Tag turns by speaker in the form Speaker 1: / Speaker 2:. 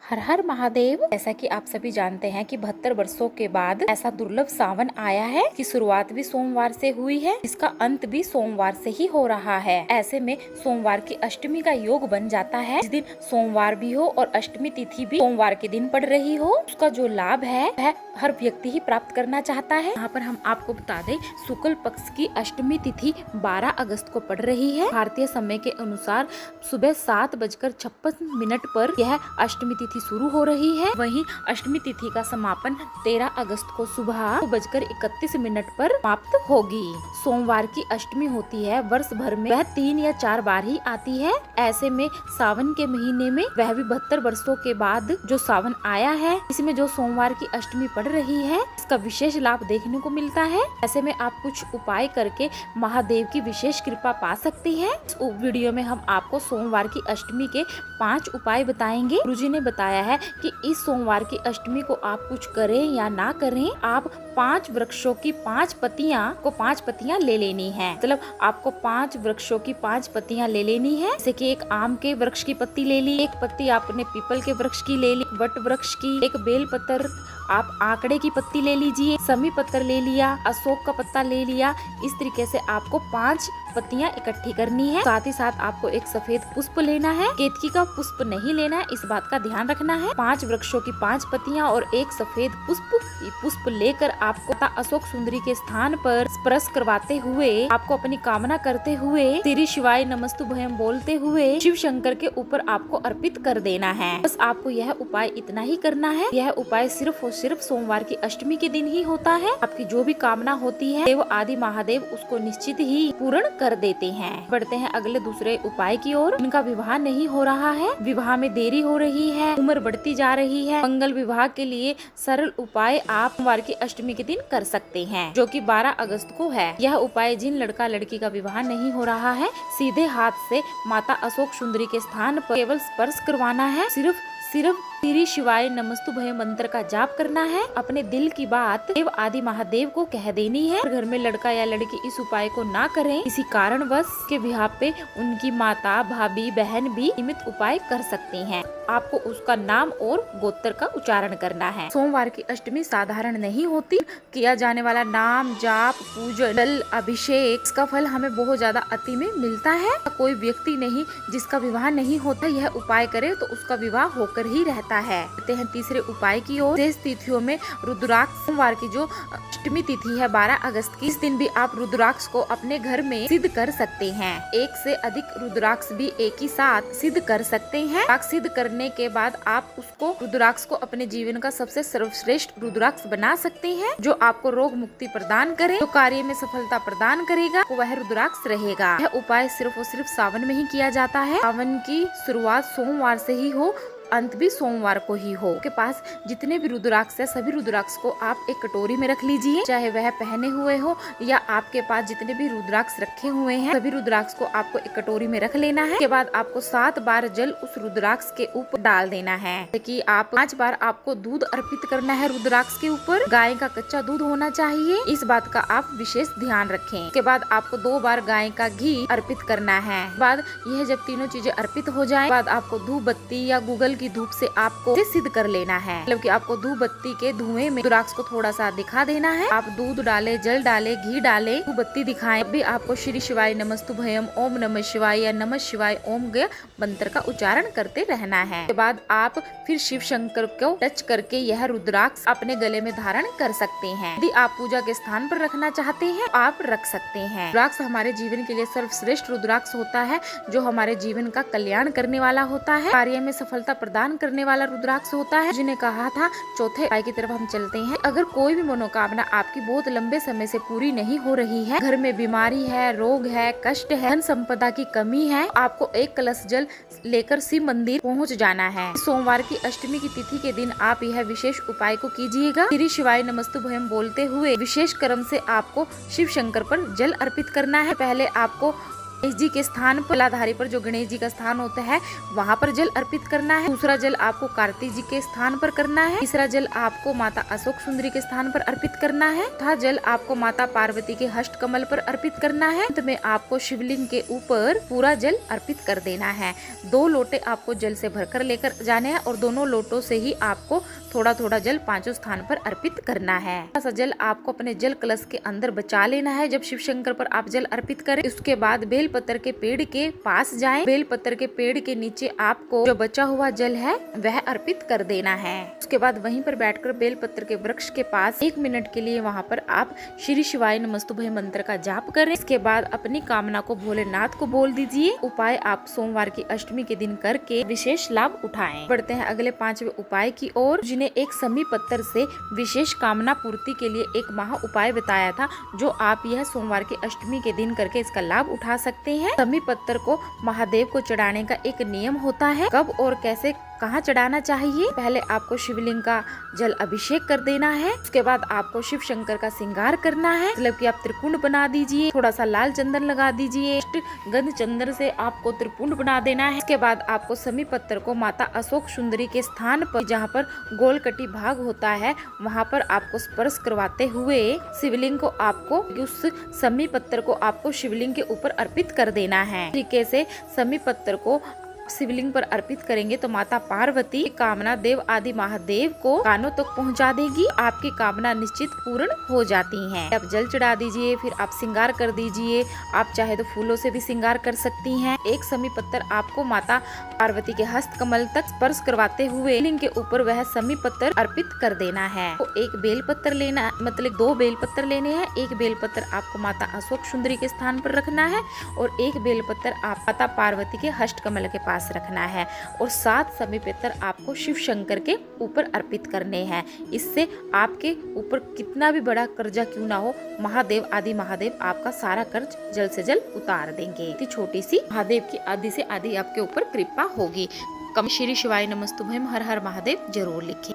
Speaker 1: हर हर महादेव। जैसा कि आप सभी जानते हैं कि 72 वर्षों के बाद ऐसा दुर्लभ सावन आया है कि शुरुआत भी सोमवार से हुई है, इसका अंत भी सोमवार से ही हो रहा है। ऐसे में सोमवार की अष्टमी का योग बन जाता है। जिस दिन सोमवार भी हो और अष्टमी तिथि भी सोमवार के दिन पड़ रही हो, उसका जो लाभ है वह हर व्यक्ति ही प्राप्त करना चाहता है। यहाँ पर हम आपको बता दें, शुक्ल पक्ष की अष्टमी तिथि 12 अगस्त को पड़ रही है। भारतीय समय के अनुसार सुबह 7:56 पर यह अष्टमी तिथि शुरू हो रही है। वहीं अष्टमी तिथि का समापन 13 अगस्त को सुबह 9:31 पर समाप्त होगी। सोमवार की अष्टमी होती है, वर्ष भर में वह 3 या 4 बार ही आती है। ऐसे में सावन के महीने में वह भी 72 वर्षों के बाद जो सावन आया है, इसमें जो सोमवार की अष्टमी पड़ रही है, इसका विशेष लाभ देखने को मिलता है। ऐसे में आप कुछ उपाय करके महादेव की विशेष कृपा पा सकती हैं। इस वीडियो में हम आपको सोमवार की अष्टमी के 5 उपाय बताएंगे। गुरुजी ने बताया है कि इस सोमवार की अष्टमी को आप कुछ करें या ना करें, आप 5 वृक्षों की 5 पत्तियां ले लेनी है। मतलब आपको 5 वृक्षों की 5 पत्तियां ले लेनी है। जैसे कि एक आम के वृक्ष की पत्ती ले ली, एक पत्ती आपने पीपल के वृक्ष की ले ली, वट वृक्ष की, एक बेल पत्र, आप आंकड़े की पत्ती ले लीजिए, समी पत्तर ले लिया, अशोक का पत्ता ले लिया। इस तरीके से आपको 5 पत्तियां इकट्ठी करनी है। साथ ही साथ आपको एक सफेद पुष्प लेना है, केतकी का पुष्प नहीं लेना है, इस बात का ध्यान रखना है। 5 वृक्षों की 5 पत्तियां और एक सफेद पुष्प लेकर आपको अशोक सुंदरी के स्थान पर स्पर्श करवाते हुए, आपको अपनी कामना करते हुए, श्री शिवाय नमस्तुभयम बोलते हुए शिव शंकर के ऊपर आपको अर्पित कर देना है। बस आपको यह उपाय इतना ही करना है। यह उपाय सिर्फ और सिर्फ सोमवार की अष्टमी के दिन ही होता है। आपकी जो भी कामना होती है, देव आदि महादेव उसको निश्चित ही पूर्ण कर देते हैं। बढ़ते हैं अगले दूसरे उपाय की ओर। इनका विवाह नहीं हो रहा है, विवाह में देरी हो रही है, उम्र बढ़ती जा रही है, मंगल विवाह के लिए सरल उपाय आप सोमवार की अष्टमी के दिन कर सकते हैं, जो कि 12 अगस्त को है। यह उपाय जिन लड़का लड़की का विवाह नहीं हो रहा है, सीधे हाथ से माता अशोक सुंदरी के स्थान पर केवल स्पर्श करवाना है। सिर्फ श्री शिवाय नमस्तुभय मंत्र का जाप करना है। अपने दिल की बात देव आदि महादेव को कह देनी है। घर में लड़का या लड़की इस उपाय को ना करें, इसी कारणवश के विवाह पे उनकी माता, भाभी, बहन भी निमित्त उपाय कर सकती हैं। आपको उसका नाम और गोत्र का उच्चारण करना है। सोमवार की अष्टमी साधारण नहीं होती। किया जाने वाला नाम, जाप, पूजन, जल अभिषेक, इसका फल हमें बहुत ज्यादा अति में मिलता है। कोई व्यक्ति नहीं जिसका विवाह नहीं होता, यह उपाय करे तो उसका विवाह होकर ही रहता है। कहते हैं तीसरे उपाय की ओर। शेष तिथियों में रुद्राक्ष, सोमवार की जो अष्टमी तिथि है 12 अगस्त की, इस दिन भी आप रुद्राक्ष को अपने घर में सिद्ध कर सकते हैं। 1 से अधिक रुद्राक्ष भी एक ही साथ सिद्ध कर सकते हैं। सिद्ध करने के बाद आप उसको रुद्राक्ष को अपने जीवन का सबसे सर्वश्रेष्ठ रुद्राक्ष बना सकते हैं, जो आपको रोग मुक्ति प्रदान करे, जो कार्य में सफलता प्रदान करेगा, वह रुद्राक्ष रहेगा। यह उपाय सिर्फ और सिर्फ सावन में ही किया जाता है। सावन की शुरुआत सोमवार से ही हो, अंत भी सोमवार को ही हो। आपके पास जितने भी रुद्राक्ष है, सभी रुद्राक्ष को आप एक कटोरी में रख लीजिए, चाहे वह पहने हुए हो या आपके पास जितने भी रुद्राक्ष रखे हुए हैं, सभी रुद्राक्ष को आपको एक कटोरी में रख लेना है। उसके बाद आपको 7 बार जल उस रुद्राक्ष के ऊपर डाल देना है। कि आप 5 बार आपको दूध अर्पित करना है रुद्राक्ष के ऊपर। गाय का कच्चा दूध होना चाहिए, इस बात का आप विशेष ध्यान रखें। उसके बाद आपको 2 बार गाय का घी अर्पित करना है। बाद यह जब तीनों चीजें अर्पित हो जाए, बाद आपको धूप बत्ती या गूगल की धूप से आपको सिद्ध कर लेना है। मतलब कि आपको धूप बत्ती के धुएं में रुद्राक्ष को थोड़ा सा दिखा देना है। आप दूध डाले, जल डाले, घी डाले, धूप बत्ती दिखाएं, भी आपको श्री शिवाय नमस्तुभयम, ओम नमः शिवाय या नमः शिवाय ओम के मंत्र का उच्चारण करते रहना है। उसके बाद आप फिर शिव शंकर को टच करके यह रुद्राक्ष अपने गले में धारण कर सकते हैं। यदि आप पूजा के स्थान पर रखना चाहते हैं, आप रख सकते हैं। रुद्राक्ष हमारे जीवन के लिए सर्वश्रेष्ठ रुद्राक्ष होता है, जो हमारे जीवन का कल्याण करने वाला होता है, कार्य में सफलता प्रदान करने वाला रुद्राक्ष होता है। जिन्हें कहा था चौथे उपाय की तरफ हम चलते हैं। अगर कोई भी मनोकामना आपकी बहुत लंबे समय से पूरी नहीं हो रही है, घर में बीमारी है, रोग है, कष्ट है, धन संपदा की कमी है, आपको 1 कलश जल लेकर शिव मंदिर पहुंच जाना है। सोमवार की अष्टमी की तिथि के दिन आप यह विशेष उपाय को कीजिएगा। श्री शिवाय नमस्तुभयम बोलते हुए विशेष क्रम से आपको शिव शंकर पर जल अर्पित करना है। पहले आपको गणेश जी के स्थान पर जलाधारी पर जो गणेश जी का स्थान होता है वहाँ पर जल अर्पित करना है। दूसरा जल आपको कार्तिक जी के स्थान पर करना है। तीसरा जल आपको माता अशोक सुंदरी के स्थान पर अर्पित करना है। चौथा जल आपको माता पार्वती के हस्त कमल पर अर्पित करना है। अंत में आपको शिवलिंग के ऊपर पूरा जल अर्पित कर देना है। 2 लोटे आपको जल से भरकर लेकर जाने हैं और दोनों लोटों से ही आपको थोड़ा थोड़ा जल 5 स्थान पर अर्पित करना है। ऐसा जल आपको अपने जल कलश के अंदर बचा लेना है। जब शिव शंकर पर आप जल अर्पित करें उसके बाद बेलपत्र के पेड़ के पास जाएं। बेलपत्र के पेड़ के नीचे आपको जो बचा हुआ जल है वह अर्पित कर देना है। उसके बाद वहीं पर बैठकर बेलपत्र के वृक्ष के पास 1 मिनट के लिए वहाँ पर आप श्री शिवाय नमस्तुभ्यं मंत्र का जाप करें। इसके बाद अपनी कामना को भोलेनाथ को बोल दीजिए। उपाय आप सोमवार की अष्टमी के दिन करके विशेष लाभ उठाएं। बढ़ते हैं अगले 5वें उपाय की ओर, जिन्हें एक समी पत्थर से विशेष कामना पूर्ति के लिए एक महा उपाय बताया था, जो आप यह सोमवार की अष्टमी के दिन करके इसका लाभ उठा सकते हैं। समी पत्थर को महादेव को चढ़ाने का एक नियम होता है। कब और कैसे कहाँ चढ़ाना चाहिए? पहले आपको शिवलिंग का जल अभिषेक कर देना है। उसके बाद आपको शिव शंकर का श्रृंगार करना है, मतलब कि आप त्रिपुंड बना दीजिए। थोड़ा सा लाल चंदन लगा दीजिए। गंध चंदन से आपको त्रिपुंड बना देना है। उसके बाद आपको समी पत्थर को माता अशोक सुंदरी के स्थान पर, जहाँ पर गोल कटी भाग होता है, वहाँ पर आपको स्पर्श करवाते हुए शिवलिंग को आपको उस समी पत्थर को आपको शिवलिंग के ऊपर अर्पित कर देना है। तरीके से समी पत्थर को शिवलिंग पर अर्पित करेंगे तो माता पार्वती कामना देव आदि महादेव को कानों तक पहुंचा देगी। आपकी कामना निश्चित पूर्ण हो जाती हैं। आप जल चढ़ा दीजिए, फिर आप श्रृंगार कर दीजिए। आप चाहे तो फूलों से भी श्रृंगार कर सकती हैं। एक समी पत्थर आपको माता पार्वती के हस्त कमल तक स्पर्श करवाते हुए शिवलिंग के ऊपर वह समी पत्थर अर्पित कर देना है। तो एक बेल पत्थर लेना, मतलब 2 बेल पत्थर लेने हैं। एक बेल पत्थर आपको माता अशोक सुंदरी के स्थान पर रखना है और एक बेल पत्थर आप माता पार्वती के हस्त कमल के पास रखना है और 7 समी पत्थर आपको शिव शंकर के ऊपर अर्पित करने हैं। इससे आपके ऊपर कितना भी बड़ा कर्जा क्यों ना हो, महादेव आदि महादेव आपका सारा कर्ज जल्द से जल्द उतार देंगे। इतनी छोटी सी महादेव की आदि से आदि आपके ऊपर कृपा होगी। कम श्री शिवाय नमस्तुभ्यं हर हर महादेव जरूर लिखें।